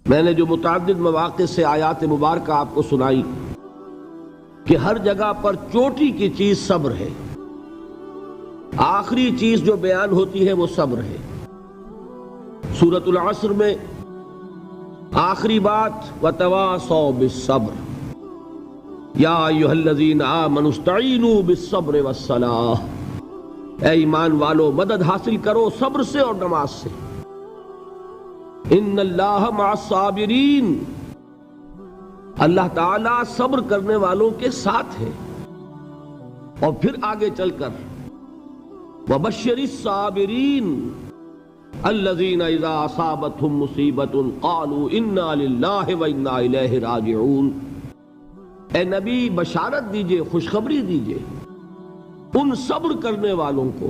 میں نے جو متعدد مواقع سے آیات مبارکہ آپ کو سنائی کہ ہر جگہ پر چوٹی کی چیز صبر ہے، آخری چیز جو بیان ہوتی ہے وہ صبر ہے۔ سورۃ العصر میں آخری بات وَتَوَاصَوْا بِالصَّبْرِ یا ایھا الذین آمنوا استعینوا بالصبر والصلاۃ، اے ایمان والو مدد حاصل کرو صبر سے اور نماز سے۔ ان اللہ مع الصابرین، اللہ تعالیٰ صبر کرنے والوں کے ساتھ ہے۔ اور پھر آگے چل کر وَبَشِّرِ الصَّابِرِينَ الَّذِينَ إِذَا أَصَابَتْهُمْ مُصِيبَةٌ قَالُوا إِنَّا لِلَّهِ وَإِنَّا إِلَيْهِ رَاجِعُونَ، اے نبی بشارت دیجئے، خوشخبری دیجئے ان صبر کرنے والوں کو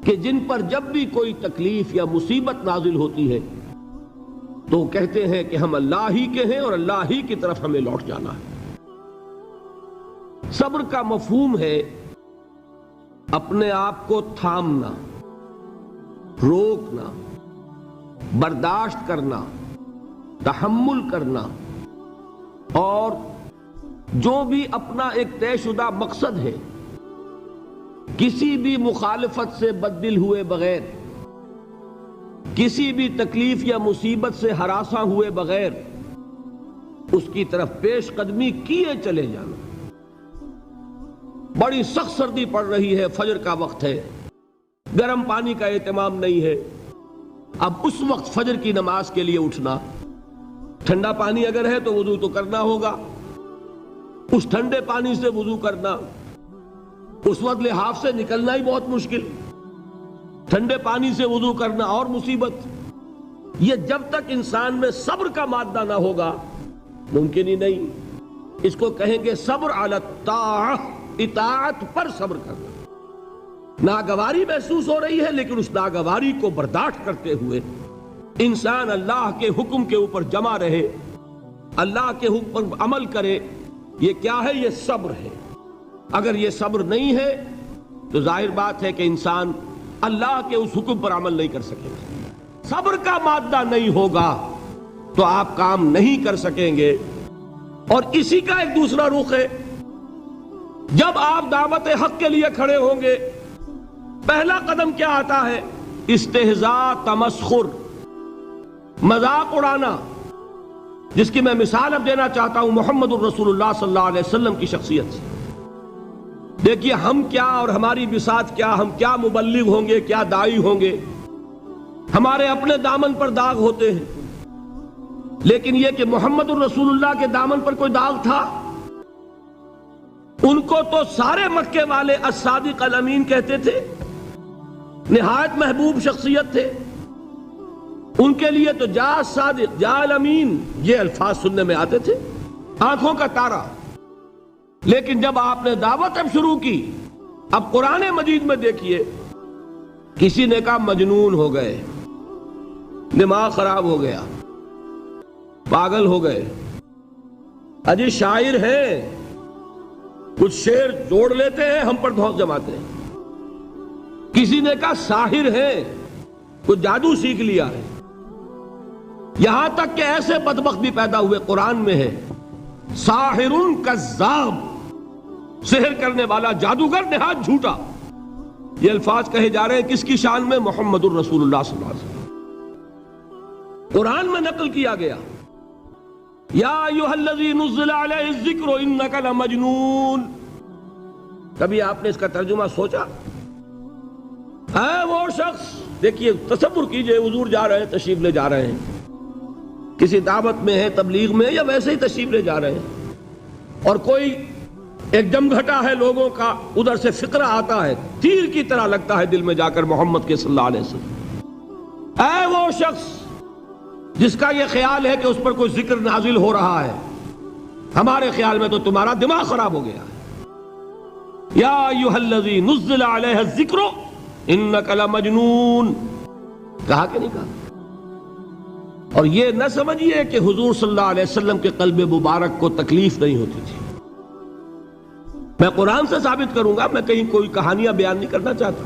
کہ جن پر جب بھی کوئی تکلیف یا مصیبت نازل ہوتی ہے تو کہتے ہیں کہ ہم اللہ ہی کے ہیں اور اللہ ہی کی طرف ہمیں لوٹ جانا ہے۔ صبر کا مفہوم ہے اپنے آپ کو تھامنا، روکنا، برداشت کرنا، تحمل کرنا، اور جو بھی اپنا ایک طے شدہ مقصد ہے کسی بھی مخالفت سے بددل ہوئے بغیر، کسی بھی تکلیف یا مصیبت سے ہراساں ہوئے بغیر اس کی طرف پیش قدمی کیے چلے جانا۔ بڑی سخت سردی پڑ رہی ہے، فجر کا وقت ہے، گرم پانی کا اہتمام نہیں ہے، اب اس وقت فجر کی نماز کے لیے اٹھنا، ٹھنڈا پانی اگر ہے تو وضو تو کرنا ہوگا، اس ٹھنڈے پانی سے وضو کرنا، اس وقت لحاف سے نکلنا ہی بہت مشکل، ٹھنڈے پانی سے وضو کرنا اور مصیبت۔ یہ جب تک انسان میں صبر کا مادہ نہ ہوگا ممکن ہی نہیں۔ اس کو کہیں گے صبر علی الطاعہ، اطاعت پر صبر کرنا۔ ناگواری محسوس ہو رہی ہے لیکن اس ناگواری کو برداشت کرتے ہوئے انسان اللہ کے حکم کے اوپر جمع رہے، اللہ کے حکم پر عمل کرے۔ یہ کیا ہے؟ یہ صبر ہے۔ اگر یہ صبر نہیں ہے تو ظاہر بات ہے کہ انسان اللہ کے اس حکم پر عمل نہیں کر سکے گا۔ صبر کا مادہ نہیں ہوگا تو آپ کام نہیں کر سکیں گے۔ اور اسی کا ایک دوسرا رخ ہے، جب آپ دعوت حق کے لیے کھڑے ہوں گے پہلا قدم کیا آتا ہے؟ استہزاء، تمسخر، مذاق اڑانا، جس کی میں مثال اب دینا چاہتا ہوں محمد الرسول اللہ صلی اللہ علیہ وسلم کی شخصیت سے۔ دیکھیے ہم کیا اور ہماری بساط کیا، ہم کیا مبلغ ہوں گے، کیا داعی ہوں گے، ہمارے اپنے دامن پر داغ ہوتے ہیں، لیکن یہ کہ محمد الرسول اللہ کے دامن پر کوئی داغ تھا؟ ان کو تو سارے مکے والے الصادق الامین کہتے تھے، نہایت محبوب شخصیت تھے، ان کے لیے تو جا صادق جا الامین یہ الفاظ سننے میں آتے تھے، آنکھوں کا تارا۔ لیکن جب آپ نے دعوت اب شروع کی، اب قرآن مجید میں دیکھیے کسی نے کہا مجنون ہو گئے، دماغ خراب ہو گیا، پاگل ہو گئے، اجی شاعر ہیں، کچھ شعر جوڑ لیتے ہیں ہم پر دھوس جماتے ہیں۔ کسی نے کہا ساحر ہے، کچھ جادو سیکھ لیا ہے، یہاں تک کہ ایسے بدبخت بھی پیدا ہوئے، قرآن میں ہے ساحر کذاب، سحر کرنے والا جادوگر نہایت جھوٹا۔ یہ الفاظ کہے جا رہے ہیں کس کی شان میں؟ محمد الرسول اللہ صلی اللہ علیہ وسلم۔ قرآن میں نقل کیا گیا یا ایھا الذی نزل علیہ الذکر انک لمجنون۔ کبھی آپ نے اس کا ترجمہ سوچا؟ ہے وہ شخص، دیکھیے تصور کیجئے حضور جا رہے ہیں، تشریف لے جا رہے ہیں، کسی دعوت میں ہے، تبلیغ میں، یا ویسے ہی تشریف لے جا رہے ہیں، اور کوئی ایک جمگھٹا ہے لوگوں کا، ادھر سے فقرہ آتا ہے، تیر کی طرح لگتا ہے دل میں جا کر محمد کے صلی اللہ علیہ وسلم۔ اے وہ شخص جس کا یہ خیال ہے کہ اس پر کوئی ذکر نازل ہو رہا ہے، ہمارے خیال میں تو تمہارا دماغ خراب ہو گیا ہے۔ یا ایھا الذی نزل علیہ الذکر انک لمجنون، کہا کہ نہیں کہا؟ اور یہ نہ سمجھیے کہ حضور صلی اللہ علیہ وسلم کے قلب مبارک کو تکلیف نہیں ہوتی تھی۔ میں قرآن سے ثابت کروں گا، میں کہیں کوئی کہانیاں بیان نہیں کرنا چاہتا۔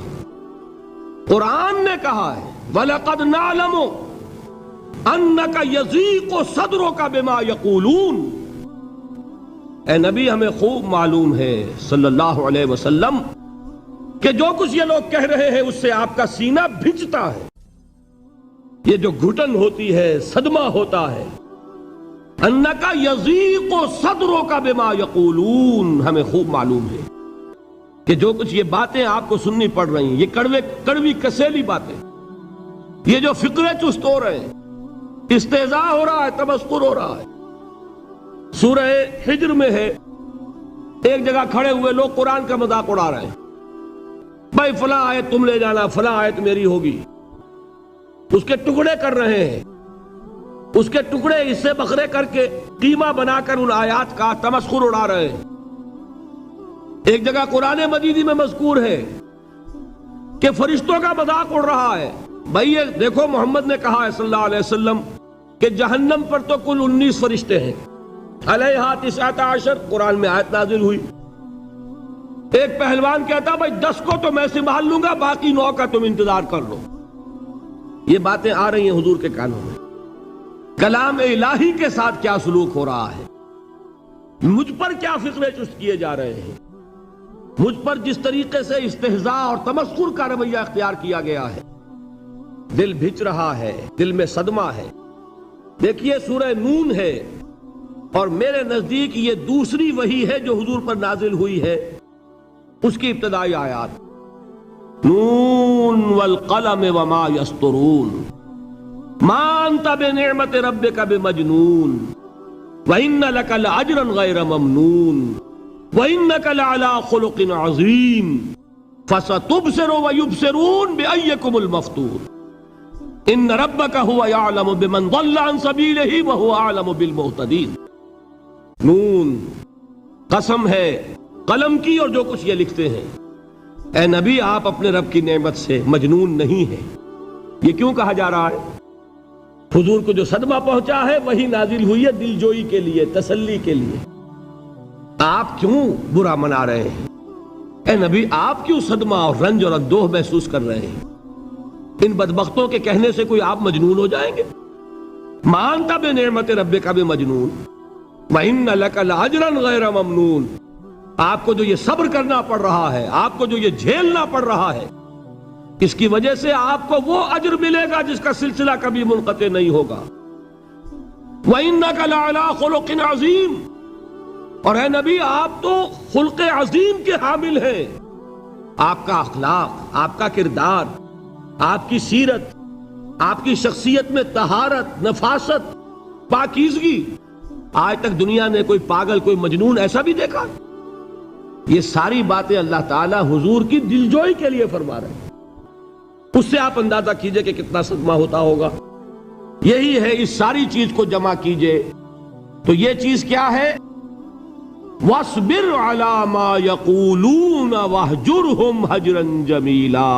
قرآن نے کہا ہے وَلَقَدْ نَعْلَمُ انک یضیق صدرک بما یقولون، اے نبی ہمیں خوب معلوم ہے صلی اللہ علیہ وسلم کہ جو کچھ یہ لوگ کہہ رہے ہیں اس سے آپ کا سینہ بھنجتا ہے، یہ جو گھٹن ہوتی ہے، صدمہ ہوتا ہے۔ انک یضیق صدرک بما یقولون، ہمیں خوب معلوم ہے کہ جو کچھ یہ باتیں آپ کو سننی پڑ رہی ہیں، یہ کڑوی کسیلی باتیں، یہ جو فقرے چست ہو رہے ہیں، استہزاء ہو رہا ہے، تمسخر ہو رہا ہے۔ سورہ حجر میں ہے، ایک جگہ کھڑے ہوئے لوگ قرآن کا مذاق اڑا رہے ہیں، بھائی فلاں آیت تم لے جانا، فلاں آیت میری ہوگی، اس کے ٹکڑے کر رہے ہیں، اس کے ٹکڑے حصے بکھرے کر کے قیمہ بنا کر ان آیات کا تمسخر اڑا رہے ہیں۔ ایک جگہ قرآن مجید میں مذکور ہے کہ فرشتوں کا مذاق اڑ رہا ہے، بھائی یہ دیکھو محمد نے کہا ہے صلی اللہ علیہ وسلم کہ جہنم پر تو کل 19 فرشتے ہیں، علیہا 19 قرآن میں آیت نازل ہوئی۔ ایک پہلوان کہتا بھائی 10 کو تو میں سنبھال لوں گا، باقی 9 کا تم انتظار کر لو۔ یہ باتیں آ رہی ہیں حضور کے کانوں میں، کلام الہی کے ساتھ کیا سلوک ہو رہا ہے، مجھ پر کیا فقرے چست کیے جا رہے ہیں، مجھ پر جس طریقے سے استہزاء اور تمسخر کا رویہ اختیار کیا گیا ہے، دل بھج رہا ہے، دل میں صدمہ ہے۔ دیکھیے سورہ نون ہے، اور میرے نزدیک یہ دوسری وحی ہے جو حضور پر نازل ہوئی ہے، اس کی ابتدائی آیات، نون والقلم وما یسطرون ما انت بنعمت ربک بمجنون وان لک لاجرا غیر ممنون وانک لعلی خلق عظیم فستبصر ویبصرون بأیکم المفتون ان ربک هو یعلم بمن ضل عن سبیلہ وهو اعلم بالمہتدین۔ نون، قسم ہے قلم کی اور جو کچھ یہ لکھتے ہیں۔ اے نبی آپ اپنے رب کی نعمت سے مجنون نہیں ہیں۔ یہ کیوں کہا جا رہا ہے؟ حضور کو جو صدمہ پہنچا ہے وہی نازل ہوئی ہے دل جوئی کے لیے، تسلی کے لیے۔ آپ کیوں برا منا رہے ہیں؟ اے نبی آپ کیوں صدمہ اور رنج اور اندوہ محسوس کر رہے ہیں؟ ان بدبختوں کے کہنے سے کوئی آپ مجنون ہو جائیں گے؟ مانتا بے نعمت ربک بمجنون وَإِنَّ لَكَ لَأَجْرًا غَيْرَ مَمْنُونَ، آپ کو جو یہ صبر کرنا پڑ رہا ہے، آپ کو جو یہ جھیلنا پڑ رہا ہے، اس کی وجہ سے آپ کو وہ اجر ملے گا جس کا سلسلہ کبھی منقطع نہیں ہوگا۔ وَإِنَّكَ لَعَلَىٰ خُلُقٍ عَظِيمٍ، اور اے نبی آپ تو خلق عظیم کے حامل ہیں۔ آپ کا اخلاق، آپ کا کردار، آپ کی سیرت، آپ کی شخصیت میں طہارت، نفاست، پاکیزگی، آج تک دنیا نے کوئی پاگل، کوئی مجنون ایسا بھی دیکھا؟ یہ ساری باتیں اللہ تعالیٰ حضور کی دلجوئی کے لیے فرما رہے ہیں۔ اس سے آپ اندازہ کیجئے کہ کتنا صدمہ ہوتا ہوگا۔ یہی ہے، اس ساری چیز کو جمع کیجئے تو یہ چیز کیا ہے؟ وَاصْبِرْ عَلَىٰ مَا يَقُولُونَ وَاهْجُرْهُمْ هَجْرًا جَمِيلًا،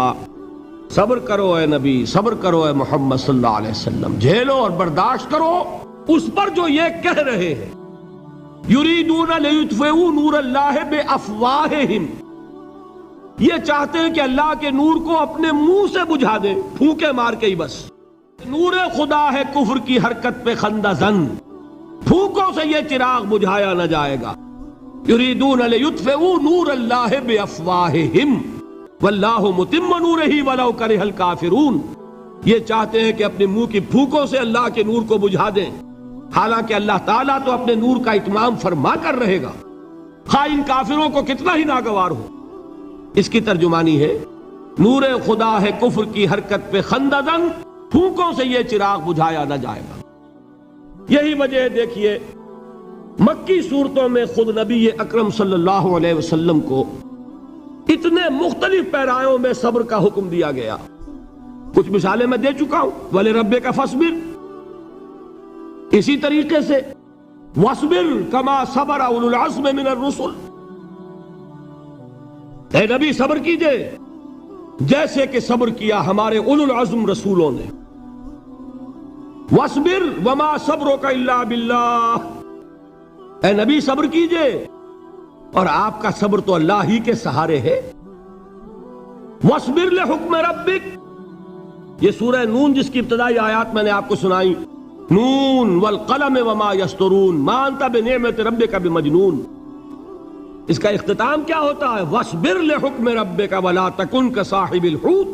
صبر کرو اے نبی، صبر کرو اے محمد صلی اللہ علیہ وسلم، جھیلو اور برداشت کرو اس پر جو یہ کہہ رہے ہیں۔ یریدون لیطفئوا نور اللہ بافواہہم، یہ چاہتے ہیں کہ اللہ کے نور کو اپنے منہ سے بجھا دیں، پھونکے مار کے ہی بس۔ نور خدا ہے کفر کی حرکت پہ خندہ زن، پھونکوں سے یہ چراغ بجھایا نہ جائے گا۔ یریدون لیطفئوا نور اللہ بافواہہم واللہ متم نورہ ولو کرہ الکافرون، یہ چاہتے ہیں کہ اپنے منہ کی پھونکوں سے اللہ کے نور کو بجھا دیں، حالانکہ اللہ تعالیٰ تو اپنے نور کا اتمام فرما کر رہے گا، خواہ ان کافروں کو کتنا ہی ناگوار ہو۔ اس کی ترجمانی ہے نور خدا ہے کفر کی حرکت پہ خندہ زن، پھونکوں سے یہ چراغ بجھایا نہ جائے گا۔ یہی وجہ ہے، دیکھیے مکی صورتوں میں خود نبی اکرم صلی اللہ علیہ وسلم کو اتنے مختلف پیرایوں میں صبر کا حکم دیا گیا۔ کچھ مثالیں میں دے چکا ہوں، وَلِرَبِّكَ فَاصْبِرْ، اسی طریقے سے وَاصْبِرْ كَمَا صَبَرَ أُولُو الْعَزْمِ مِنَ الرُّسُلِ، اے نبی صبر کیجئے جیسے کہ صبر کیا ہمارے اولو العزم رسولوں نے۔ وَاصْبِرْ وَمَا صَبْرُكَ إِلَّا بِاللَّهِ، اے نبی صبر کیجئے اور آپ کا صبر تو اللہ ہی کے سہارے ہے۔ وَاصْبِرْ لِحُکْمِ رَبِّكَ، یہ سورہ نون جس کی ابتدائی آیات میں نے آپ کو سنائی، نون والقلم وما یسطرون ما انت بنعمت ربک بمجنون. اس کا اختتام کیا ہوتا ہے؟ وَاصْبِرْ لِحُکْمِ رَبِّكَ وَلَا تَكُنْ كَصَاحِبِ الْحُوتِ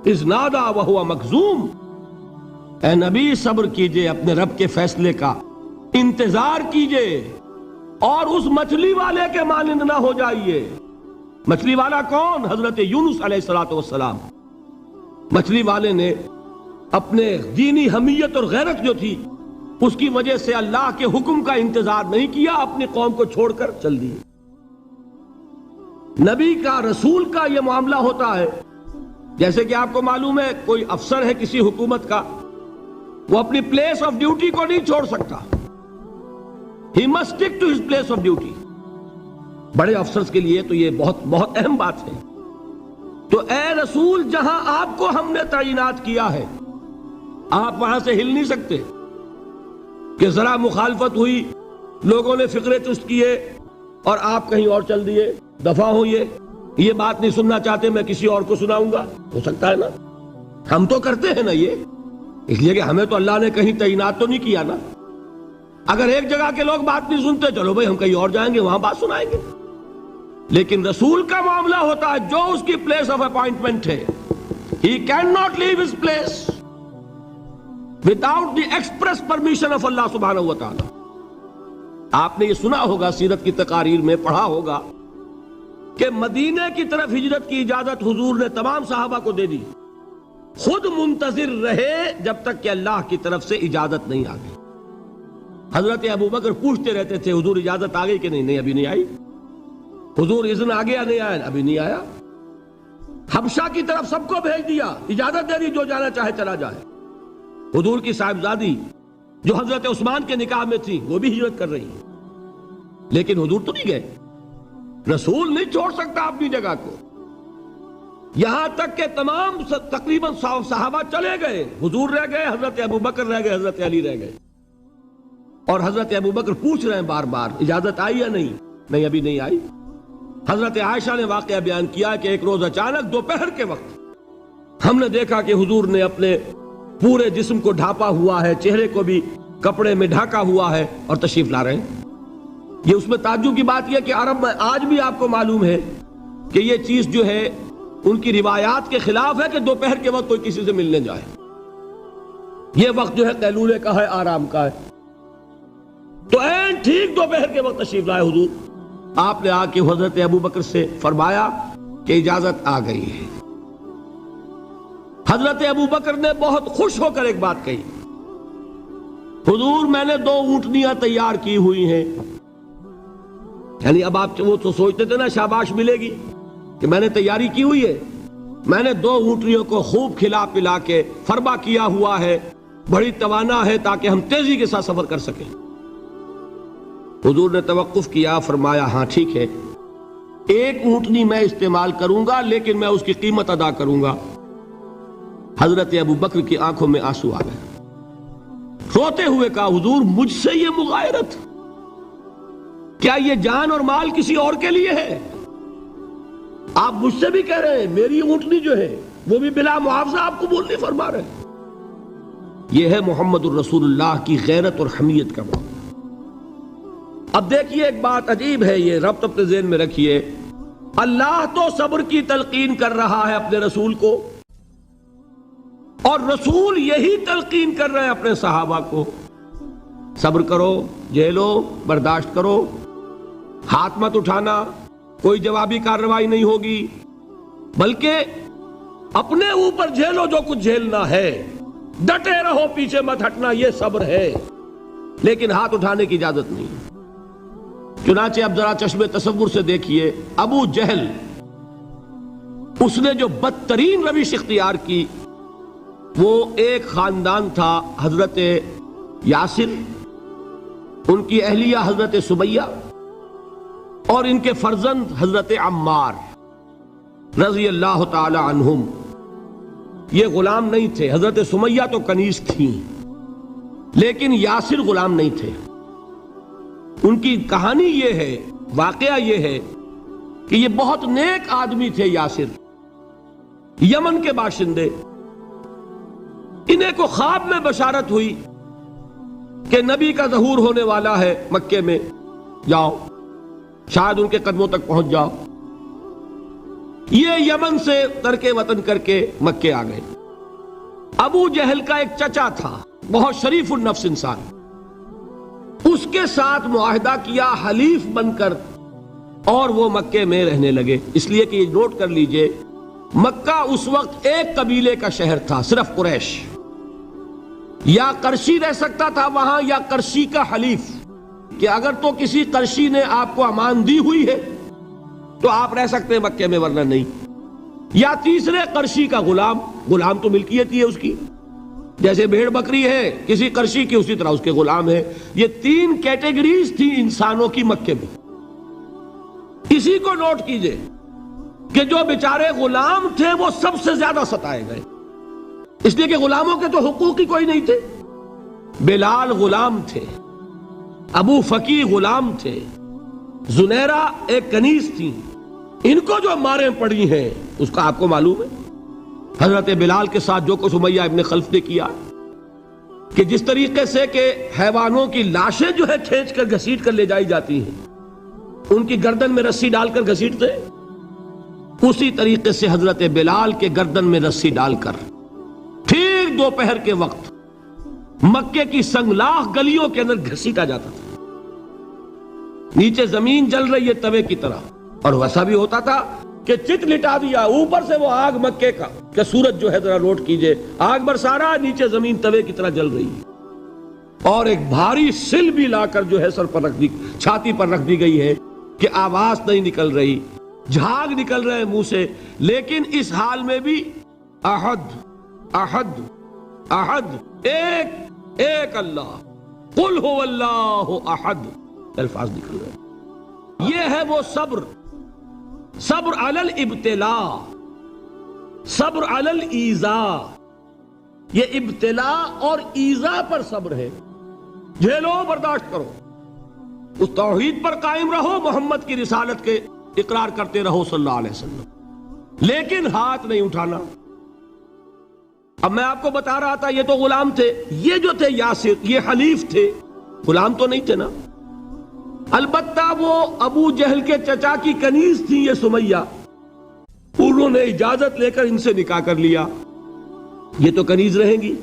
اِذْ نَادَىٰ وَهُوَ مَكْظُومٌ. اے نبی صبر کیجئے اپنے رب کے فیصلے کا، انتظار کیجئے اور اس مچھلی والے کے مانند نہ ہو جائیے. مچھلی والا کون؟ حضرت یونس علیہ السلام. مچھلی والے نے اپنے دینی حمیت اور غیرت جو تھی اس کی وجہ سے اللہ کے حکم کا انتظار نہیں کیا، اپنی قوم کو چھوڑ کر چل دیے. نبی کا، رسول کا یہ معاملہ ہوتا ہے. جیسے کہ آپ کو معلوم ہے کوئی افسر ہے کسی حکومت کا، وہ اپنی پلیس آف ڈیوٹی کو نہیں چھوڑ سکتا. He must stick to his place of duty. بڑے افسرز کے لیے تو یہ بہت بہت اہم بات ہے. تو اے رسول، جہاں آپ کو ہم نے تعینات کیا ہے آپ وہاں سے ہل نہیں سکتے. کہ ذرا مخالفت ہوئی، لوگوں نے فقرے چست کیے اور آپ کہیں اور چل دیے، دفع ہوئیے، یہ بات نہیں سننا چاہتے میں کسی اور کو سناؤں گا. ہو سکتا ہے نا؟ ہم تو کرتے ہیں نا یہ، اس لیے کہ ہمیں تو اللہ نے کہیں تعینات تو نہیں کیا نا. اگر ایک جگہ کے لوگ بات نہیں سنتے، چلو بھائی ہم کہیں اور جائیں گے، وہاں بات سنائیں گے. لیکن رسول کا معاملہ ہوتا ہے جو اس کی پلیس آف اپوائنٹمنٹ ہے، he cannot leave his place without the express permission of اللہ سبحانہ و تعالی. آپ نے یہ سنا ہوگا، سیرت کی تقاریر میں پڑھا ہوگا کہ مدینے کی طرف ہجرت کی اجازت حضور نے تمام صحابہ کو دے دی. خود منتظر رہے جب تک کہ اللہ کی طرف سے اجازت نہیں آ گئی. حضرت ابو بکر پوچھتے رہتے تھے حضور اجازت آ گئی کہ نہیں؟ نہیں ابھی نہیں آئی. حضور اذن آ گیا؟ نہیں آیا. ابھی نہیں آیا. حبشہ کی طرف سب کو بھیج دیا، اجازت دے دی جو جانا چاہے چلا جائے. حضور کی صاحبزادی جو حضرت عثمان کے نکاح میں تھی وہ بھی ہجرت کر رہی ہیں، لیکن حضور تو نہیں گئے. رسول نہیں چھوڑ سکتا اپنی جگہ کو. یہاں تک کہ تمام تقریباً صحابہ چلے گئے، حضور رہ گئے، حضرت ابو بکر رہ گئے، حضرت علی رہ گئے. اور حضرت ابو بکر پوچھ رہے ہیں بار بار اجازت آئی یا نہیں؟ نہیں ابھی نہیں آئی. حضرت عائشہ نے واقعہ بیان کیا کہ ایک روز اچانک دوپہر کے وقت ہم نے دیکھا کہ حضور نے اپنے پورے جسم کو ڈھانپا ہوا ہے، چہرے کو بھی کپڑے میں ڈھانکا ہوا ہے اور تشریف لا رہے ہیں. یہ اس میں تعجب کی بات یہ کہ عرب میں آج بھی آپ کو معلوم ہے کہ یہ چیز جو ہے ان کی روایات کے خلاف ہے کہ دوپہر کے وقت کوئی کسی سے ملنے جائے. یہ وقت جو ہے قیلولے کا ہے، آرام کا ہے. تو این ٹھیک دوپہر کے وقت تشریف لائے حضور. آپ نے آ کے حضرت ابو بکر سے فرمایا کہ اجازت آ گئی ہے. حضرت ابو بکر نے بہت خوش ہو کر ایک بات کہی، حضور میں نے 2 اونٹنیاں تیار کی ہوئی ہیں. یعنی اب آپ وہ تو سوچتے تھے نا شاباش ملے گی کہ میں نے تیاری کی ہوئی ہے. میں نے 2 اونٹنیوں کو خوب کھلا پلا کے فربا کیا ہوا ہے، بڑی توانا ہے تاکہ ہم تیزی کے ساتھ سفر کر سکیں. حضور نے توقف کیا، فرمایا ہاں ٹھیک ہے، 1 اونٹنی میں استعمال کروں گا لیکن میں اس کی قیمت ادا کروں گا. حضرت ابو بکر کی آنکھوں میں آنسو آ گئے. روتے ہوئے کہا حضور مجھ سے یہ مغایرت، کیا یہ جان اور مال کسی اور کے لیے ہے؟ آپ مجھ سے بھی کہہ رہے ہیں میری اونٹنی جو ہے وہ بھی بلا معاوضہ آپ قبول نہیں فرما رہے. یہ ہے محمد الرسول اللہ کی غیرت اور حمیت کا معاملہ. اب دیکھیے ایک بات عجیب ہے، یہ ربط اپنے ذہن میں رکھیے. اللہ تو صبر کی تلقین کر رہا ہے اپنے رسول کو، اور رسول یہی تلقین کر رہے ہیں اپنے صحابہ کو. صبر کرو، جھیلو، برداشت کرو، ہاتھ مت اٹھانا، کوئی جوابی کارروائی نہیں ہوگی، بلکہ اپنے اوپر جھیلو جو کچھ جھیلنا ہے، ڈٹے رہو، پیچھے مت ہٹنا، یہ صبر ہے. لیکن ہاتھ اٹھانے کی اجازت نہیں. چنانچہ اب ذرا چشم تصور سے دیکھیے، ابو جہل اس نے جو بدترین روش اختیار کی وہ ایک خاندان تھا حضرت یاسر، ان کی اہلیہ حضرت سمیہ اور ان کے فرزند حضرت عمار رضی اللہ تعالی عنہم. یہ غلام نہیں تھے. حضرت سمیہ تو کنیز تھیں لیکن یاسر غلام نہیں تھے. ان کی کہانی یہ ہے، واقعہ یہ ہے کہ یہ بہت نیک آدمی تھے. یاسر یمن کے باشندے، انہیں کو خواب میں بشارت ہوئی کہ نبی کا ظہور ہونے والا ہے مکے میں، جاؤ شاید ان کے قدموں تک پہنچ جاؤ۔ یہ یمن سے ترک وطن کر کے مکے آ گئے۔ ابو جہل کا ایک چچا تھا، بہت شریف النفس انسان، اس کے ساتھ معاہدہ کیا حلیف بن کر، اور وہ مکے میں رہنے لگے۔ اس لیے کہ یہ نوٹ کر لیجئے، مکہ اس وقت ایک قبیلے کا شہر تھا، صرف قریش۔ یا قرشی رہ سکتا تھا وہاں، یا قرشی کا حلیف، کہ اگر تو کسی قرشی نے آپ کو امان دی ہوئی ہے تو آپ رہ سکتے ہیں مکے میں، ورنہ نہیں۔ یا تیسرے قرشی کا غلام، غلام تو ملکیت ہی ہے اس کی، جیسے بھیڑ بکری ہے کسی قرشی کی، اسی طرح اس کے غلام ہے۔ یہ تین کیٹیگریز تھی انسانوں کی مکے میں۔ اسی کو نوٹ کیجئے کہ جو بیچارے غلام تھے وہ سب سے زیادہ ستائے گئے، اس لیے کہ غلاموں کے تو حقوق ہی کوئی نہیں تھے۔ بلال غلام تھے، ابو فقی غلام تھے، زنیرہ ایک کنیز تھی، ان کو جو ماریں پڑی ہیں اس کا آپ کو معلوم ہے۔ حضرت بلال کے ساتھ جو کچھ امیہ ابن خلف نے کیا، کہ جس طریقے سے کہ حیوانوں کی لاشیں جو ہے کھینچ کر گھسیٹ کر لے جائی جاتی ہیں، ان کی گردن میں رسی ڈال کر گھسیٹتے، اسی طریقے سے حضرت بلال کے گردن میں رسی ڈال کر ٹھیک دوپہر کے وقت مکے کی سنگلاخ گلیوں کے اندر گھسیٹا جاتا تھا۔ نیچے زمین جل رہی ہے توے کی طرح، اور ویسا بھی ہوتا تھا کہ چت لٹا دیا، اوپر سے وہ آگ مکے کا کہ سورج جو ہے ذرا نوٹ کیجئے، آگ برسا رہا، نیچے زمین توے کی طرح جل رہی ہے، اور ایک بھاری سل بھی لا کر جو ہے سر پر رکھ دی، چھاتی پر رکھ دی گئی ہے کہ آواز نہیں نکل رہی، جھاگ نکل رہے منہ سے، لیکن اس حال میں بھی احد احد احد، ایک ایک اللہ، قل هو اللہ احد، الفاظ نکل رہے۔ یہ ہے وہ صبر، صبر علی الابتلاء، صبر علی الایذاء۔ یہ ابتلاء اور ایذاء پر صبر ہے، جھیلو برداشت کرو، اس توحید پر قائم رہو، محمد کی رسالت کے اقرار کرتے رہو صلی اللہ علیہ وسلم، لیکن ہاتھ نہیں اٹھانا۔ اب میں آپ کو بتا رہا تھا یہ تو غلام تھے، یہ جو تھے یاسر، یہ حلیف تھے، غلام تو نہیں تھے نا۔ البتہ وہ ابو جہل کے چچا کی کنیز تھی یہ سمیہ، انہوں نے اجازت لے کر ان سے نکاح کر لیا، یہ تو کنیز رہیں گی۔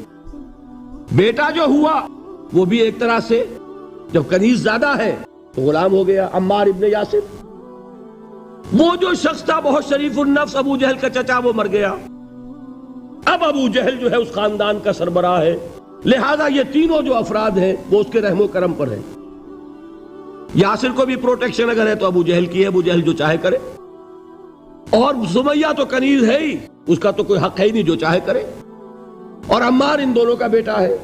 بیٹا جو ہوا وہ بھی ایک طرح سے، جب کنیز زیادہ ہے تو غلام ہو گیا، عمار ابن یاسر۔ وہ جو شخص تھا بہت شریف النفس ابو جہل کا چچا، وہ مر گیا، اب ابو جہل جو ہے اس خاندان کا سربراہ ہے، لہذا یہ تینوں جو افراد ہیں وہ اس کے رحم و کرم پر ہیں۔ یاسر کو بھی پروٹیکشن اگر ہے تو ابو جہل کی ہے، ابو جہل جو چاہے کرے، اور سمیہ تو کنیز ہے ہی، اس کا تو کوئی حق ہے ہی نہیں، جو چاہے کرے، اور عمار ان دونوں کا بیٹا ہے،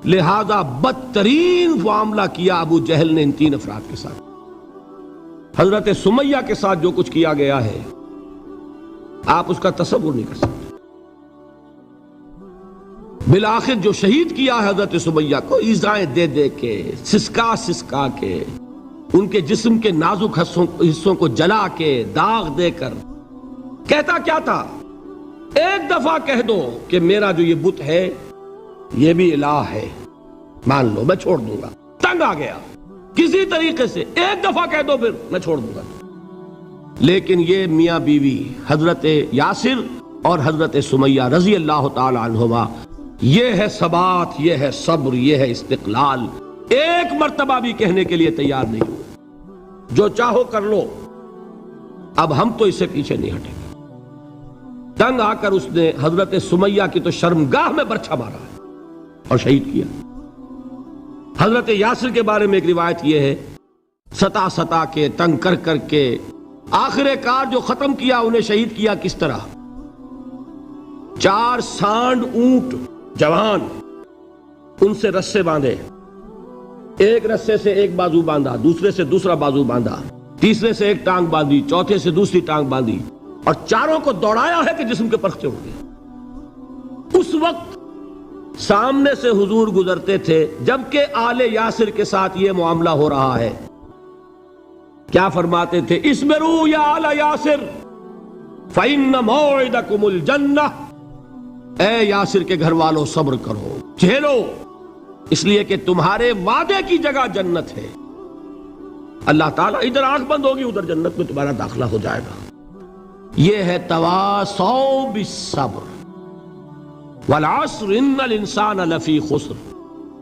لہذا بدترین معاملہ کیا ابو جہل نے ان تین افراد کے ساتھ۔ حضرت سمیہ کے ساتھ جو کچھ کیا گیا ہے آپ اس کا تصور نہیں کر سکتے۔ بالآخر جو شہید کیا ہے حضرت سمیہ کو، ایذائیں دے دے کے، سسکا سسکا کے، ان کے جسم کے نازک حصوں کو جلا کے، داغ دے کر، کہتا کیا تھا، ایک دفعہ کہہ دو کہ میرا جو یہ بت ہے یہ بھی الہ ہے، مان لو میں چھوڑ دوں گا۔ تنگ آ گیا، کسی طریقے سے ایک دفعہ کہہ دو پھر میں چھوڑ دوں گا۔ لیکن یہ میاں بیوی حضرت یاسر اور حضرت سمیہ رضی اللہ تعالی عنہما، یہ ہے ثبات، یہ ہے صبر، یہ ہے استقلال، ایک مرتبہ بھی کہنے کے لیے تیار نہیں ہوئے، جو چاہو کر لو، اب ہم تو اس سے پیچھے نہیں ہٹیں گے۔ تنگ آ کر اس نے حضرت سمیہ کی تو شرمگاہ میں برچھا مارا اور شہید کیا۔ حضرت یاسر کے بارے میں ایک روایت یہ ہے، ستا ستا کے، تنگ کر کر کے، آخر کار جو ختم کیا، انہیں شہید کیا کس طرح، 4 سانڈ اونٹ جوان، ان سے رسے باندھے، ایک رسے سے ایک بازو باندھا، دوسرے سے دوسرا بازو باندھا، تیسرے سے ایک ٹانگ باندھی، چوتھے سے دوسری ٹانگ باندھی، اور چاروں کو دوڑایا ہے کہ جسم کے پرخچے اڑ گئے۔ اس وقت سامنے سے حضور گزرتے تھے جبکہ آل یاسر کے ساتھ یہ معاملہ ہو رہا ہے، کیا فرماتے تھے، اسبروا یا آل یاسر فإن موعدکم الجنہ، اے یاسر کے گھر والوں صبر کرو، جھیلو، اس لیے کہ تمہارے وعدے کی جگہ جنت ہے. اللہ تعالیٰ ادھر آنکھ بند ہوگی ادھر جنت میں تمہارا داخلہ ہو جائے گا. یہ ہے تواصوا بالصبر والعصر ان الانسان لفی خسر.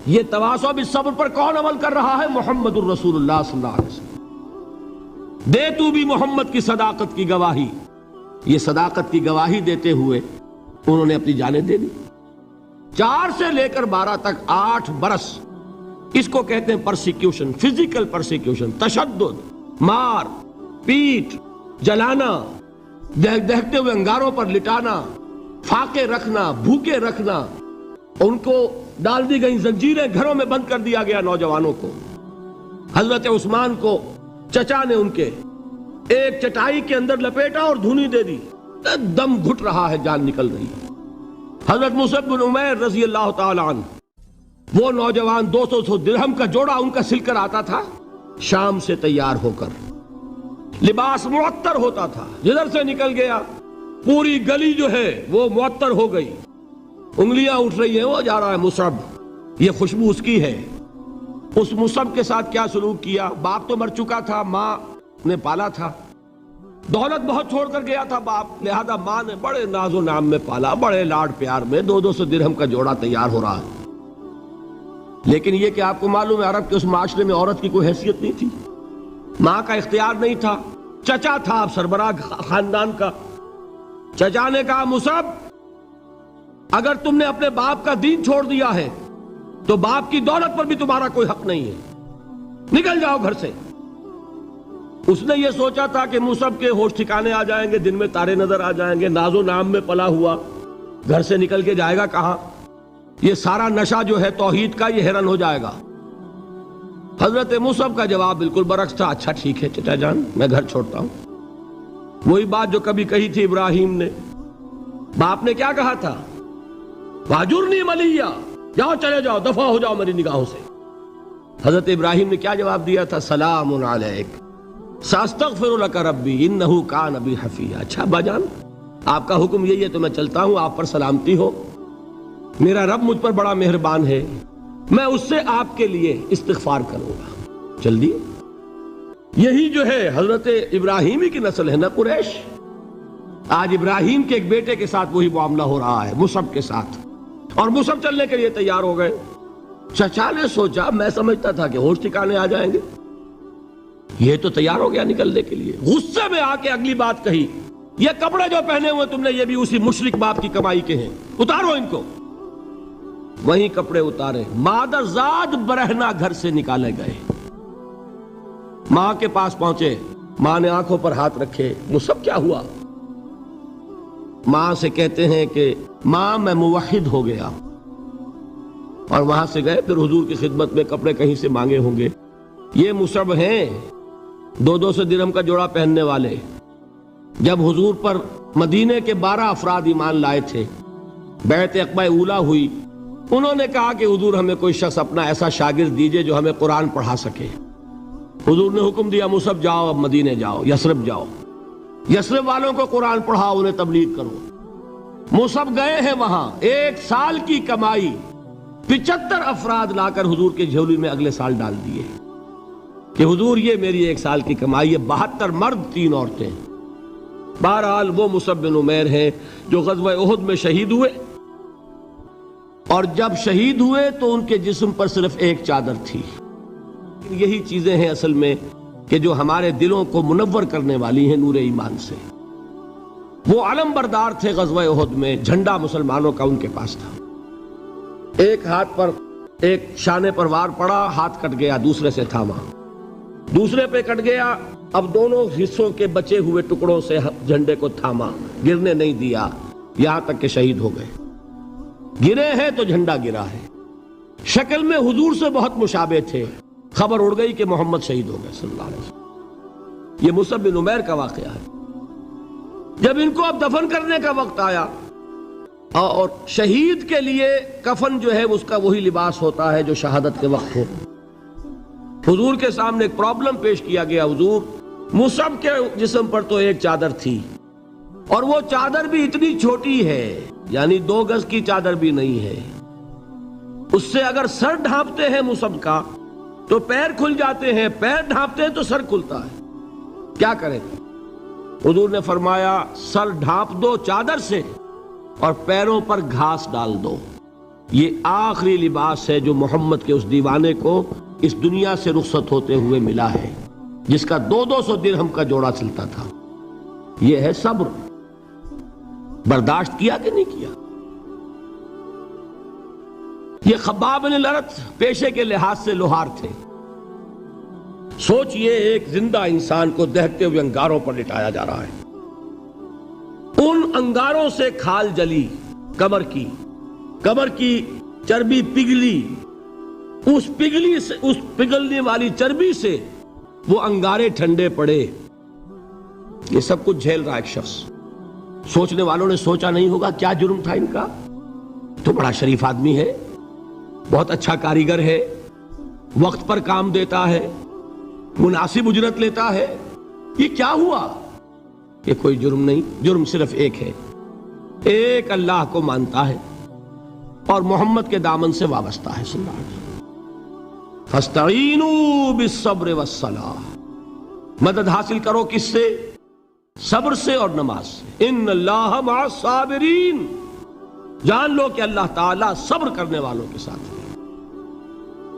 یہ تواصوا بالصبر پر کون عمل کر رہا ہے؟ محمد الرسول اللہ صلی اللہ علیہ وسلم. دے تو بھی محمد کی صداقت کی گواہی. یہ صداقت کی گواہی دیتے ہوئے انہوں نے اپنی جانیں دے دی. 4 سے لے کر 12 تک 8 برس اس کو کہتے ہیں پرسیکیوشن، فزیکل پرسیکیوشن، تشدد، مار پیٹ، جلانا، دہتے ہوئے انگاروں پر لٹانا، فاقے رکھنا، بھوکے رکھنا. ان کو ڈال دی گئی زنجیریں، گھروں میں بند کر دیا گیا نوجوانوں کو. حضرت عثمان کو چچا نے ان کے ایک چٹائی کے اندر لپیٹا اور دھونی دے دی. دم گھٹ رہا ہے، جان نکل رہی. حضرت مصعب بن عمیر رضی اللہ تعالی عنہ، وہ نوجوان 200 درہم کا جوڑا ان کا سل کر آتا تھا شام سے تیار ہو کر. لباس معطر ہوتا تھا، جدھر سے نکل گیا پوری گلی جو ہے وہ معطر ہو گئی. انگلیاں اٹھ رہی ہیں، وہ جا رہا ہے مصعب، یہ خوشبو اس کی ہے. اس مصعب کے ساتھ کیا سلوک کیا؟ باپ تو مر چکا تھا، ماں نے پالا تھا، دولت بہت چھوڑ کر گیا تھا باپ، لہذا ماں نے بڑے ناز و نام میں پالا، بڑے لاڈ پیار میں. 200 درہم کا جوڑا تیار ہو رہا ہے. لیکن یہ کہ آپ کو معلوم ہے عرب کے اس معاشرے میں عورت کی کوئی حیثیت نہیں تھی، ماں کا اختیار نہیں تھا. چچا تھا اب سربراہ خاندان کا. چچا نے کہا مصعب، اگر تم نے اپنے باپ کا دین چھوڑ دیا ہے تو باپ کی دولت پر بھی تمہارا کوئی حق نہیں ہے، نکل جاؤ گھر سے. اس نے یہ سوچا تھا کہ مصعب کے ہوش ٹھکانے آ جائیں گے، دن میں تارے نظر آ جائیں گے، ناز و نام میں پلا ہوا گھر سے نکل کے جائے گا کہاں؟ یہ سارا نشہ جو ہے توحید کا یہ حیران ہو جائے گا. حضرت مصعب کا جواب بالکل برعکس تھا. اچھا ٹھیک ہے چچا جان، میں گھر چھوڑتا ہوں. وہی بات جو کبھی کہی تھی ابراہیم نے. باپ نے کیا کہا تھا؟ واجرنی ملیہ، جاؤ چلے جاؤ، دفع ہو جاؤ میری نگاہوں سے. حضرت ابراہیم نے کیا جواب دیا تھا؟ سلام علیک ساستغفر لک ربی انہ کان بی حفیہ. اچھا ابا جان، آپ کا حکم یہی ہے تو میں چلتا ہوں، آپ پر سلامتی ہو. میرا رب مجھ پر بڑا مہربان ہے، میں اس سے آپ کے لیے استغفار کروں گا. چل دی. یہی جو ہے حضرت ابراہیمی کی نسل ہے نا قریش. آج ابراہیم کے ایک بیٹے کے ساتھ وہی معاملہ ہو رہا ہے مصعب کے ساتھ، اور مصعب چلنے کے لیے تیار ہو گئے. چچا نے سوچا، میں سمجھتا تھا کہ ہوش ٹھکانے آ جائیں گے، یہ تو تیار ہو گیا نکلنے کے لیے. غصے میں آ کے اگلی بات کہی، یہ کپڑے جو پہنے ہوئے تم نے یہ بھی اسی مشرک باپ کی کمائی کے ہیں، اتارو ان کو. وہیں کپڑے اتارے، مادر زاد برہنہ گھر سے نکالے گئے. ماں کے پاس پہنچے، ماں نے آنکھوں پر ہاتھ رکھے. مصعب کیا ہوا؟ ماں سے کہتے ہیں کہ ماں میں موحد ہو گیا. اور وہاں سے گئے، پھر حضور کی خدمت میں کپڑے کہیں سے مانگے ہوں گے. یہ مصعب ہیں 200 درہم کا جوڑا پہننے والے. جب حضور پر مدینے کے 12 افراد ایمان لائے تھے، بیعت عقبہ اولیٰ ہوئی، انہوں نے کہا کہ حضور ہمیں کوئی شخص اپنا ایسا شاگرد دیجئے جو ہمیں قرآن پڑھا سکے. حضور نے حکم دیا مصعب جاؤ، اب مدینے جاؤ، یثرب جاؤ، یثرب والوں کو قرآن پڑھاؤ، انہیں تبلیغ کرو. مصعب گئے ہیں وہاں، 1 سال کی کمائی 75 افراد لا کر حضور کے جھولی میں اگلے سال ڈال دیے کہ حضور یہ میری 1 سال کی کمائی ہے. 72 مرد 3 عورتیں. بہرحال وہ مصعب بن عمیر ہیں جو غزوہ احد میں شہید ہوئے، اور جب شہید ہوئے تو ان کے جسم پر صرف ایک چادر تھی. یہی چیزیں ہیں اصل میں کہ جو ہمارے دلوں کو منور کرنے والی ہیں نور ایمان سے. وہ علم بردار تھے غزوہ احد میں، جھنڈا مسلمانوں کا ان کے پاس تھا. ایک ہاتھ پر ایک شانے پر وار پڑا، ہاتھ کٹ گیا، دوسرے سے تھاما، دوسرے پہ کٹ گیا، اب دونوں حصوں کے بچے ہوئے ٹکڑوں سے جھنڈے کو تھاما، گرنے نہیں دیا، یہاں تک کہ شہید ہو گئے. گرے ہیں تو جھنڈا گرا ہے. شکل میں حضور سے بہت مشابہ تھے. خبر اڑ گئی کہ محمد شہید ہو گئے صلی اللہ علیہ وسلم. یہ مصعب بن عمیر کا واقعہ ہے. جب ان کو اب دفن کرنے کا وقت آیا، اور شہید کے لیے کفن جو ہے اس کا وہی لباس ہوتا ہے جو شہادت کے وقت ہو. حضور کے سامنے ایک پرابلم پیش کیا گیا. حضور، مصعب کے جسم پر تو ایک چادر تھی، اور وہ چادر بھی اتنی چھوٹی ہے، یعنی 2 گز کی چادر بھی نہیں ہے. اس سے اگر سر ڈھانپتے ہیں مصحف کا تو پیر کھل جاتے ہیں، پیر ڈھانپتے ہیں تو سر کھلتا ہے، کیا کریں؟ حضور نے فرمایا سر ڈھانپ دو چادر سے اور پیروں پر گھاس ڈال دو۔ یہ آخری لباس ہے جو محمد کے اس دیوانے کو اس دنیا سے رخصت ہوتے ہوئے ملا ہے، جس کا 200 درہم کا جوڑا چلتا تھا۔ یہ ہے صبر۔ برداشت کیا کہ نہیں کیا؟ یہ خباب بن الارت پیشے کے لحاظ سے لوہار تھے۔ سوچئے ایک زندہ انسان کو دہتے ہوئے انگاروں پر لٹایا جا رہا ہے، ان انگاروں سے کھال جلی، کمر کی چربی پگھلی، اس پگھلنے والی چربی سے وہ انگارے ٹھنڈے پڑے۔ یہ سب کچھ جھیل رہا ایک شخص۔ سوچنے والوں نے سوچا نہیں ہوگا کیا جرم تھا ان کا، تو بڑا شریف آدمی ہے، بہت اچھا کاریگر ہے، وقت پر کام دیتا ہے، مناسب اجرت لیتا ہے، یہ کیا ہوا؟ کہ کوئی جرم نہیں، جرم صرف ایک ہے، ایک اللہ کو مانتا ہے اور محمد کے دامن سے وابستہ ہے صلی اللہ علیہ وسلم۔ فاستعینوا بالصبر والصلاۃ، مدد حاصل کرو کس سے؟ صبر سے اور نماز سے۔ ان اللہ مع الصابرین، جان لو کہ اللہ تعالیٰ صبر کرنے والوں کے ساتھ ہے۔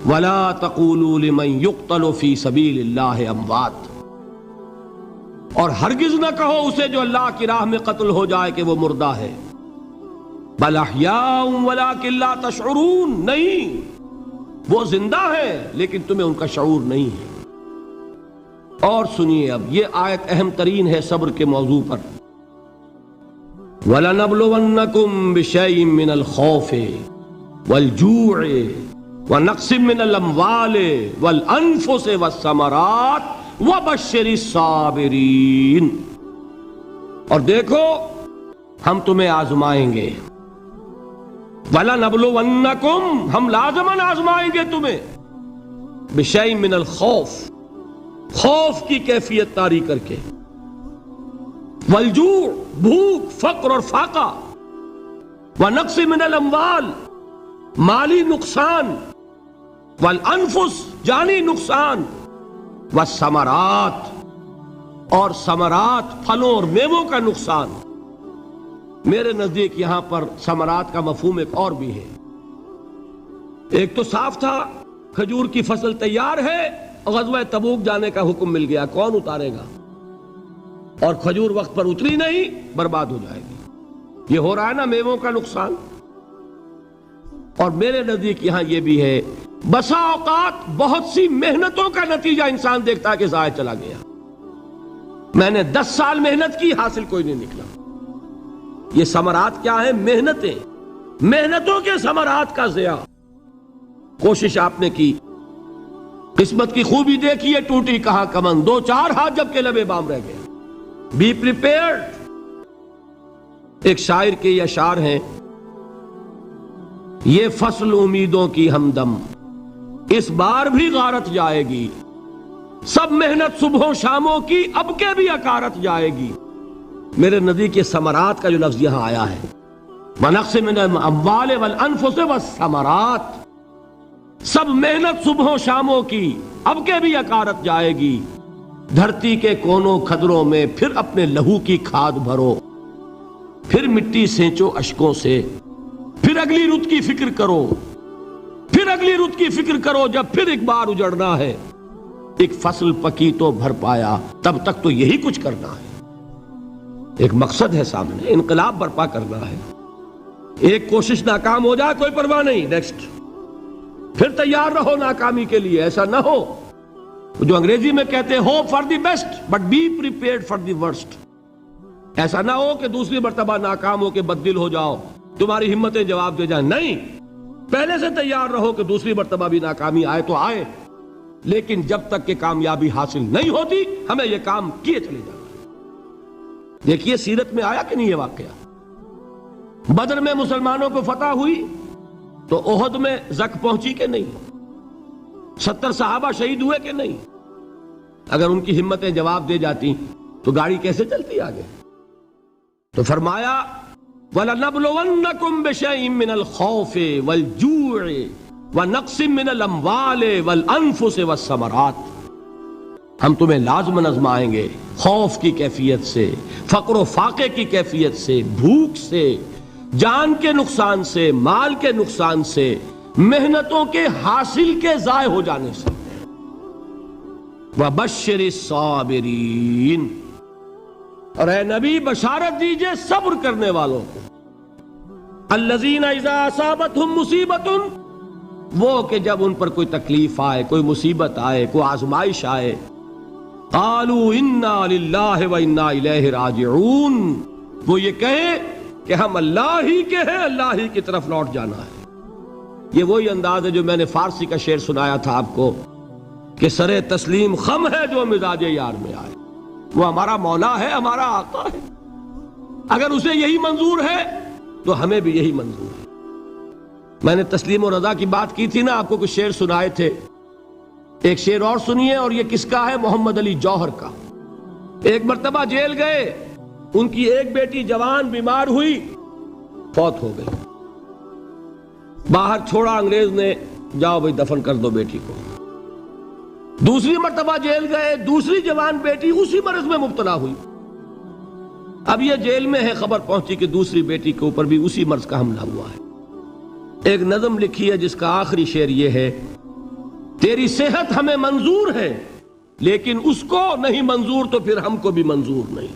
وَلَا تَقُولُوا لِمَنْ يُقْتَلُ فِي سَبِيلِ اللَّهِ أَمْوَاتٌ، اور ہرگز نہ کہو اسے جو اللہ کی راہ میں قتل ہو جائے کہ وہ مردہ ہے۔ بل احیاء ولکن لا تشعرون، نہیں، وہ زندہ ہے لیکن تمہیں ان کا شعور نہیں ہے۔ اور سنیے اب یہ آیت اہم ترین ہے صبر کے موضوع پر۔ وَلَنَبْلُوَنَّكُمْ بِشَيْءٍ مِّنَ الْخَوْفِ وَالْجُوعِ وَنَقْصٍ مِّنَ الْأَمْوَالِ وَالْأَنفُسِ وَالثَّمَرَاتِ وَبَشِّرِ الصَّابِرِينَ، اور دیکھو ہم تمہیں آزمائیں گے۔ وَلَنَبْلُوَنَّكُمْ، ہم لازماً آزمائیں گے تمہیں، بِشَيْءٍ مِّنَ الْخَوْفِ، خوف کی کیفیت طاری کر کے، والجوع، بھوک، فقر اور فاقہ، ونقص من الاموال، مالی نقصان، والانفس، جانی نقصان، والثمرات، اور ثمرات، پھلوں اور میووں کا نقصان۔ میرے نزدیک یہاں پر ثمرات کا مفہوم ایک اور بھی ہے۔ ایک تو صاف تھا کھجور کی فصل تیار ہے، غزوہ تبوک جانے کا حکم مل گیا، کون اتارے گا؟ اور کھجور وقت پر اتری نہیں، برباد ہو جائے گی۔ یہ ہو رہا ہے نا میووں کا نقصان۔ اور میرے نزدیک یہاں یہ بھی ہے، بسا اوقات بہت سی محنتوں کا نتیجہ انسان دیکھتا ہے کہ ضائع چلا گیا، میں نے 10 سال محنت کی، حاصل کوئی نہیں نکلا۔ یہ ثمرات کیا ہیں؟ محنتیں، محنتوں کے ثمرات کا ضیاع۔ کوشش آپ نے کی، قسمت کی خوبی دیکھیے، ٹوٹی کہاں کمن، 2-4 ہاتھ جب کے لبے بام رہ گئے۔ Be prepared. ایک شاعر کے یہ اشعار ہیں، یہ فصل امیدوں کی ہمدم، اس بار بھی غارت جائے گی، سب محنت صبحوں شاموں کی اب کے بھی اکارت جائے گی۔ میرے نزدیک یہ ثمرات کا جو لفظ یہاں آیا ہے، وَنَقْصٍ مِّنَ الْأَمْوَالِ وَالْأَنفُسِ وَالثَّمَرَاتِ، سب محنت صبحوں شاموں کی اب کے بھی اکارت جائے گی۔ دھرتی کے کونوں کھدروں میں پھر اپنے لہو کی کھاد بھرو، پھر مٹی سینچو اشکوں سے، پھر اگلی رت کی فکر کرو، پھر اگلی رت کی فکر کرو، جب پھر ایک بار اجڑنا ہے۔ ایک فصل پکی تو بھر پایا، تب تک تو یہی کچھ کرنا ہے۔ ایک مقصد ہے سامنے، انقلاب برپا کرنا ہے۔ ایک کوشش ناکام ہو جائے کوئی پرواہ نہیں، نیکسٹ، پھر تیار رہو ناکامی کے لیے۔ ایسا نہ ہو جو انگریزی میں کہتے ہیں hope for the best but be prepared for the worst. ایسا نہ ہو کہ دوسری مرتبہ ناکام ہو کے بددل ہو جاؤ، تمہاری ہمتیں جواب دے جائیں، نہیں، پہلے سے تیار رہو کہ دوسری مرتبہ بھی ناکامی آئے تو آئے، لیکن جب تک کہ کامیابی حاصل نہیں ہوتی ہمیں یہ کام کیے چلے جانا۔ دیکھیے سیرت میں آیا کہ نہیں یہ واقعہ؟ بدر میں مسلمانوں کو فتح ہوئی تو احد میں زک پہنچی کہ نہیں؟ 70 صحابہ شہید ہوئے کہ نہیں؟ اگر ان کی ہمتیں جواب دے جاتی تو گاڑی کیسے چلتی آگے؟ تو فرمایا وَلَنَبْلُوَنَّكُمْ بِشَيْءٍ مِّنَ الْخَوْفِ وَالْجُوعِ وَنَقْصٍ مِّنَ الْأَمْوَالِ وَالْأَنفُسِ وَالثَّمَرَاتِ، ہم تمہیں لازماً آزمائیں گے خوف کی کیفیت سے، فقر و فاقے کی کیفیت سے، بھوک سے، جان کے نقصان سے، مال کے نقصان سے، محنتوں کے حاصل کے ضائع ہو جانے سے۔ وَبَشِّرِ الصَّابِرِينَ، اور اے نبی بشارت دیجئے صبر کرنے والوں کو۔ الَّذِينَ إِذَا أَصَابَتْهُمْ مُصِيبَةٌ، وہ کہ جب ان پر کوئی تکلیف آئے، کوئی مصیبت آئے، کوئی آزمائش آئے، قَالُوا إِنَّا لِلَّهِ وَإِنَّا إِلَيْهِ رَاجِعُونَ، وہ یہ کہیں کہ ہم اللہ ہی کے ہیں، اللہ ہی کی طرف لوٹ جانا ہے۔ یہ وہی انداز ہے جو میں نے فارسی کا شعر سنایا تھا آپ کو کہ سرے تسلیم خم ہے جو مزاج یار میں آئے۔ وہ ہمارا مولا ہے، ہمارا آقا ہے، اگر اسے یہی منظور ہے تو ہمیں بھی یہی منظور ہے۔ میں نے تسلیم و رضا کی بات کی تھی نا، آپ کو کچھ شعر سنائے تھے، ایک شعر اور سنیے، اور یہ کس کا ہے؟ محمد علی جوہر کا۔ ایک مرتبہ جیل گئے، ان کی ایک بیٹی جوان بیمار ہوئی، فوت ہو گئی، باہر چھوڑا انگریز نے، جاؤ بھائی دفن کر دو بیٹی کو۔ دوسری مرتبہ جیل گئے، دوسری جوان بیٹی اسی مرض میں مبتلا ہوئی۔ اب یہ جیل میں ہے، خبر پہنچی کہ دوسری بیٹی کے اوپر بھی اسی مرض کا حملہ ہوا ہے۔ ایک نظم لکھی ہے جس کا آخری شعر یہ ہے: تیری صحت ہمیں منظور ہے لیکن اس کو نہیں منظور تو پھر ہم کو بھی منظور نہیں۔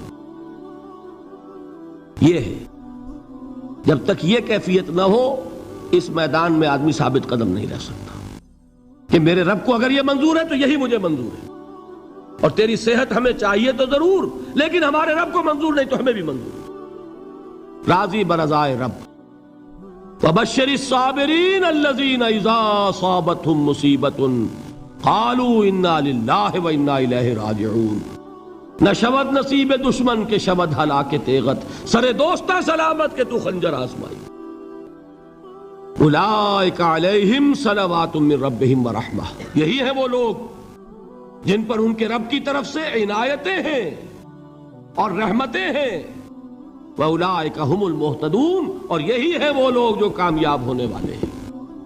یہ ہے، جب تک یہ کیفیت نہ ہو اس میدان میں آدمی ثابت قدم نہیں رہ سکتا کہ میرے رب کو اگر یہ منظور ہے تو یہی مجھے منظور ہے، اور تیری صحت ہمیں چاہیے تو ضرور، لیکن ہمارے رب کو منظور نہیں تو ہمیں بھی منظور ہے۔ راضی برضائے رب۔ وَبَشِّرِ الصَّابِرِينَ الَّذِينَ إِذَا أَصَابَتْهُمْ مُصِيبَةٌ قَالُوا إِنَّا لِلَّهِ وَإِنَّا إِلَيْهِ رَاجِعُونَ۔ نہ شود نصیب دشمن کے شود ہلاک تیغت، سرے دوستہ سلامت کے تو خنجر آزمائی۔ اولئک علیہم صلوات من ربہم ورحمہ، یہی ہیں وہ لوگ جن پر ان کے رب کی طرف سے عنایتیں ہیں اور رحمتیں ہیں۔ وَأُولَئِكَ هُمُ الْمُهْتَدُونَ، اور یہی ہیں وہ لوگ جو کامیاب ہونے والے ہیں،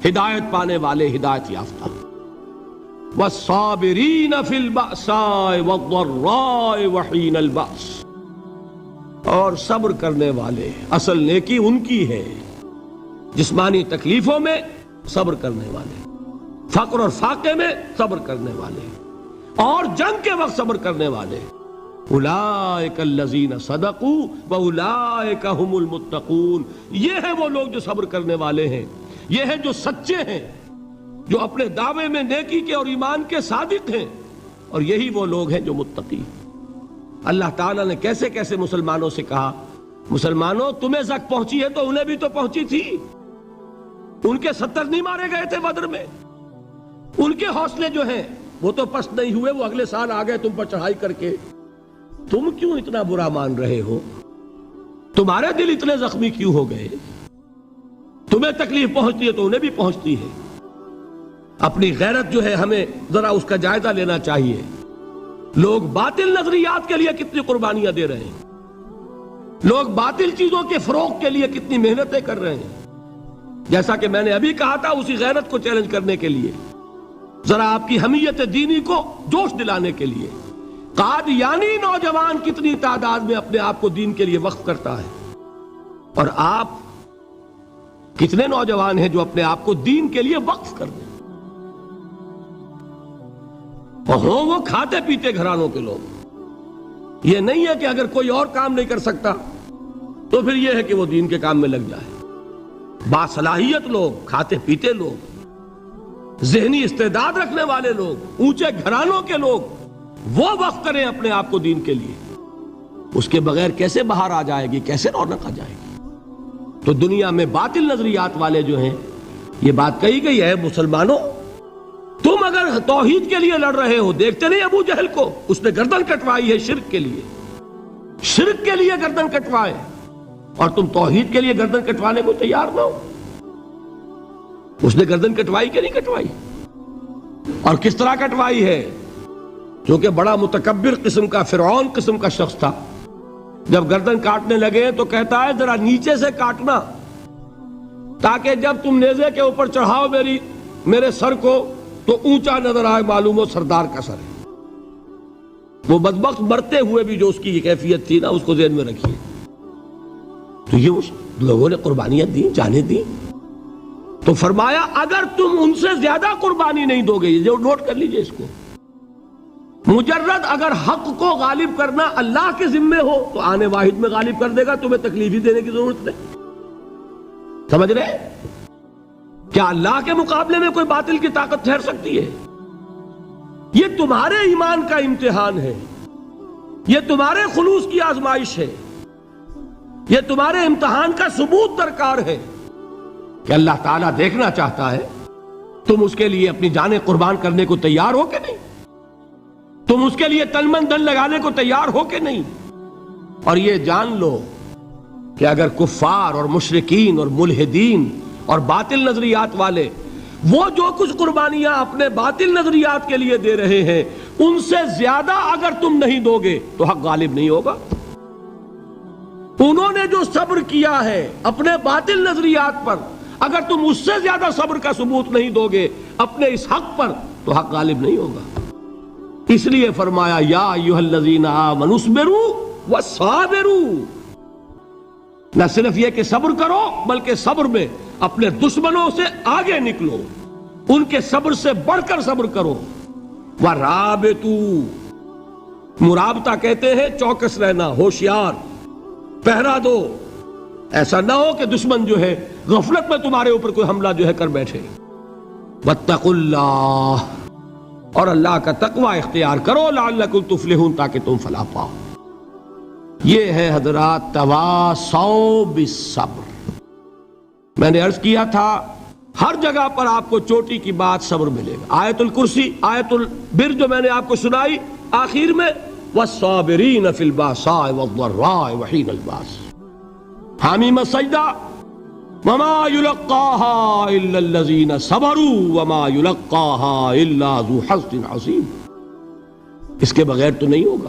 ہدایت پانے والے، ہدایت یافتہ۔ وَالصَّابِرِينَ فِي الْبَأْسَاءِ وَالضَّرَّاءِ وَحِينَ الْبَأْسِ، اور صبر کرنے والے، اصل نیکی ان کی ہے، جسمانی تکلیفوں میں صبر کرنے والے، فقر اور فاقے میں صبر کرنے والے، اور جنگ کے وقت صبر کرنے والے۔ اولئک الذین صدقوا واولئک هم المتقون، یہ ہیں وہ لوگ جو صبر کرنے والے ہیں، یہ ہیں جو سچے ہیں، جو اپنے دعوے میں نیکی کے اور ایمان کے صادق ہیں، اور یہی وہ لوگ ہیں جو متقی۔ اللہ تعالیٰ نے کیسے کیسے مسلمانوں سے کہا، مسلمانوں تمہیں زک پہنچی ہے تو انہیں بھی تو پہنچی تھی، ان کے 70 نہیں مارے گئے تھے بدر میں، ان کے حوصلے جو ہیں وہ تو پست نہیں ہوئے، وہ اگلے سال آ گئے تم پر چڑھائی کر کے۔ تم کیوں اتنا برا مان رہے ہو؟ تمہارے دل اتنے زخمی کیوں ہو گئے؟ تمہیں تکلیف پہنچتی ہے تو انہیں بھی پہنچتی ہے۔ اپنی غیرت جو ہے ہمیں ذرا اس کا جائزہ لینا چاہیے۔ لوگ باطل نظریات کے لیے کتنی قربانیاں دے رہے ہیں، لوگ باطل چیزوں کے فروغ کے لیے کتنی محنتیں کر رہے ہیں۔ جیسا کہ میں نے ابھی کہا تھا، اسی غیرت کو چیلنج کرنے کے لیے، ذرا آپ کی حمیت دینی کو جوش دلانے کے لیے، قادیانی نوجوان کتنی تعداد میں اپنے آپ کو دین کے لیے وقف کرتا ہے، اور آپ کتنے نوجوان ہیں جو اپنے آپ کو دین کے لیے وقف کر دیں، اور ہوں وہ کھاتے پیتے گھرانوں کے لوگ۔ یہ نہیں ہے کہ اگر کوئی اور کام نہیں کر سکتا تو پھر یہ ہے کہ وہ دین کے کام میں لگ جائے۔ باصلاحیت لوگ، کھاتے پیتے لوگ، ذہنی استعداد رکھنے والے لوگ، اونچے گھرانوں کے لوگ، وہ وقف کریں اپنے آپ کو دین کے لیے۔ اس کے بغیر کیسے باہر آ جائے گی، کیسے رونق آ جائے گی؟ تو دنیا میں باطل نظریات والے جو ہیں، یہ بات کہی گئی ہے، مسلمانوں تم اگر توحید کے لیے لڑ رہے ہو، دیکھتے نہیں ابو جہل کو، اس نے گردن کٹوائی ہے شرک کے لیے، شرک کے لیے گردن کٹوائے، اور تم توحید کے لیے گردن کٹوانے کو تیار نہ ہو۔ اس نے گردن کٹوائی کہ نہیں کٹوائی؟ اور کس طرح کٹوائی ہے؟ جو کہ بڑا متکبر قسم کا، فرعون قسم کا شخص تھا، جب گردن کاٹنے لگے تو کہتا ہے ذرا نیچے سے کاٹنا تاکہ جب تم نیزے کے اوپر چڑھاؤ میرے سر کو تو اونچا نظر آئے، معلوم ہو سردار کا سر ہے۔ وہ بدبخت مرتے ہوئے بھی جو اس کی یہ کیفیت تھی نا، اس کو ذہن میں رکھیے۔ تو یہ اس لوگوں نے قربانیاں دی، جانیں دی، تو فرمایا اگر تم ان سے زیادہ قربانی نہیں دو گے، یہ نوٹ کر لیجئے اس کو، مجرد اگر حق کو غالب کرنا اللہ کے ذمے ہو تو آنے واحد میں غالب کر دے گا، تمہیں تکلیف ہی دینے کی ضرورت نہیں۔ سمجھ رہے؟ کیا اللہ کے مقابلے میں کوئی باطل کی طاقت ٹھہر سکتی ہے؟ یہ تمہارے ایمان کا امتحان ہے، یہ تمہارے خلوص کی آزمائش ہے، یہ تمہارے امتحان کا ثبوت درکار ہے کہ اللہ تعالیٰ دیکھنا چاہتا ہے تم اس کے لیے اپنی جانیں قربان کرنے کو تیار ہو کہ نہیں، تم اس کے لیے تن من دھن لگانے کو تیار ہو کہ نہیں۔ اور یہ جان لو کہ اگر کفار اور مشرکین اور ملحدین اور باطل نظریات والے وہ جو کچھ قربانیاں اپنے باطل نظریات کے لیے دے رہے ہیں، ان سے زیادہ اگر تم نہیں دو گے تو حق غالب نہیں ہوگا۔ انہوں نے جو صبر کیا ہے اپنے باطل نظریات پر، اگر تم اس سے زیادہ صبر کا ثبوت نہیں دو گے اپنے اس حق پر تو حق غالب نہیں ہوگا۔ اس لیے فرمایا یا ایھا الذین آمنوا اصبروا وصابروا، نہ صرف یہ کہ صبر کرو بلکہ صبر میں اپنے دشمنوں سے آگے نکلو، ان کے صبر سے بڑھ کر صبر کرو۔ ورابطوا، مرابطہ کہتے ہیں چوکس رہنا، ہوشیار، پہرا دو، ایسا نہ ہو کہ دشمن جو ہے غفلت میں تمہارے اوپر کوئی حملہ جو ہے کر بیٹھے۔ واتقوا اللہ، اور اللہ کا تقوی اختیار کرو، لعلکم تفلحون، تاکہ تم فلاح پاؤ۔ یہ ہے حضرات تواصوا بالصبر۔ میں نے عرض کیا تھا ہر جگہ پر آپ کو چوٹی کی بات صبر ملے گا۔ آیت الکرسی، آیت البر جو میں نے آپ کو سنائی آخر میں، والصابرین فی الباساء والضراء وحین الباس، حامیم السجدہ، وما یلقاها الا الذین صبروا وما یلقاها الا ذو حظ عظیم۔ اس کے بغیر تو نہیں ہوگا۔